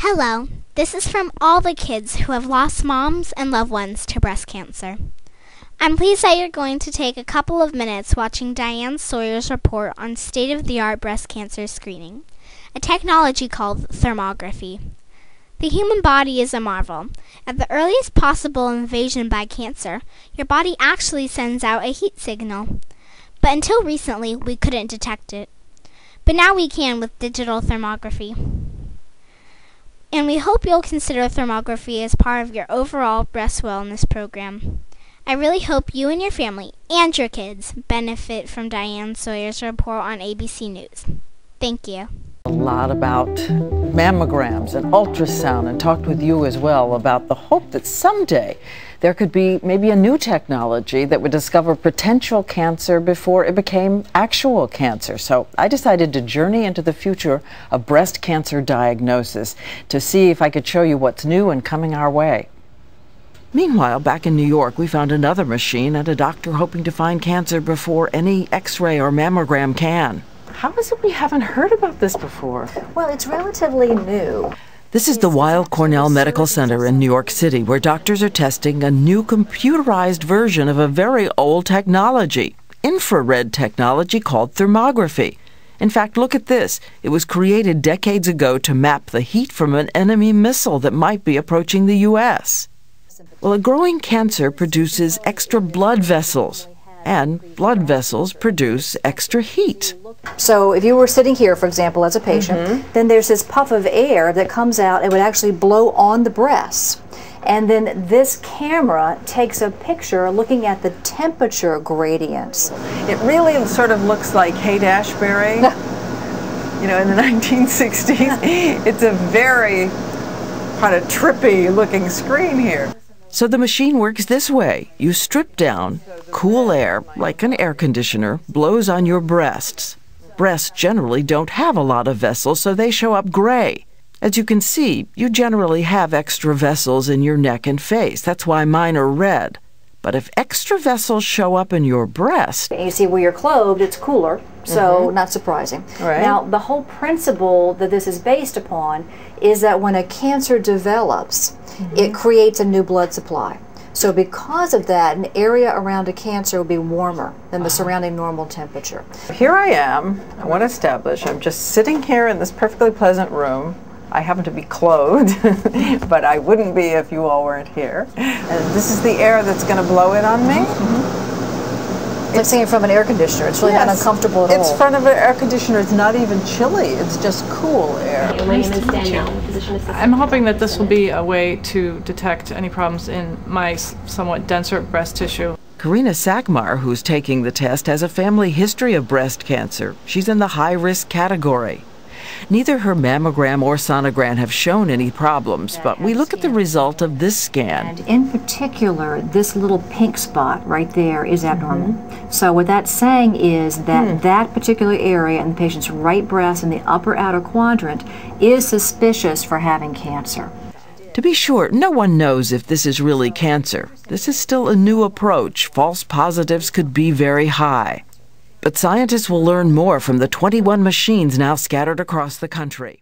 Hello, this is from all the kids who have lost moms and loved ones to breast cancer. I'm pleased that you're going to take a couple of minutes watching Diane Sawyer's report on state-of-the-art breast cancer screening, a technology called thermography. The human body is a marvel. At the earliest possible invasion by cancer, your body actually sends out a heat signal. But until recently, we couldn't detect it. But now we can with digital thermography. And we hope you'll consider thermography as part of your overall breast wellness program. I really hope you and your family and your kids benefit from Diane Sawyer's report on ABC News. Thank you. A lot about mammograms and ultrasound, and talked with you as well about the hope that someday there could be maybe a new technology that would discover potential cancer before it became actual cancer. So I decided to journey into the future of breast cancer diagnosis to see if I could show you what's new and coming our way. Meanwhile, back in New York, we found another machine and a doctor hoping to find cancer before any X-ray or mammogram can. How is it we haven't heard about this before? Well, it's relatively new. This is the Weill Cornell Medical Center in New York City, where doctors are testing a new computerized version of a very old technology, infrared technology called thermography. In fact, look at this. It was created decades ago to map the heat from an enemy missile that might be approaching the U.S. Well, a growing cancer produces extra blood vessels, and blood vessels produce extra heat. So if you were sitting here, for example, as a patient, then there's this puff of air that comes out and would actually blow on the breasts. And then this camera takes a picture looking at the temperature gradients. It really sort of looks like Haight-Ashbury, you know, in the 1960s. It's a very kind of trippy looking screen here. So the machine works this way. You strip down, cool air, like an air conditioner, blows on your breasts. Breasts generally don't have a lot of vessels, so they show up gray. As you can see, you generally have extra vessels in your neck and face. That's why mine are red. But if extra vessels show up in your breast... And you see where you're clothed, it's cooler, so not surprising. Right. Now, the whole principle that this is based upon is that when a cancer develops, it creates a new blood supply. So because of that, an area around a cancer will be warmer than the surrounding normal temperature. Here I am. I want to establish I'm just sitting here in this perfectly pleasant room. I happen to be clothed, but I wouldn't be if you all weren't here. And this is the air that's going to blow in on me. It's like singing from an air conditioner. It's really not uncomfortable at all. It's front of an air conditioner. It's not even chilly. It's just cool air. My name is Danielle, physician assistant. I'm hoping that this will be a way to detect any problems in my somewhat denser breast tissue. Karina Sakmar, who's taking the test, has a family history of breast cancer. She's in the high-risk category. Neither her mammogram or sonogram have shown any problems, but we look at the result of this scan. And in particular, this little pink spot right there is abnormal. So what that's saying is that that particular area in the patient's right breast in the upper outer quadrant is suspicious for having cancer. To be sure, no one knows if this is really cancer. This is still a new approach. False positives could be very high. But scientists will learn more from the 21 machines now scattered across the country.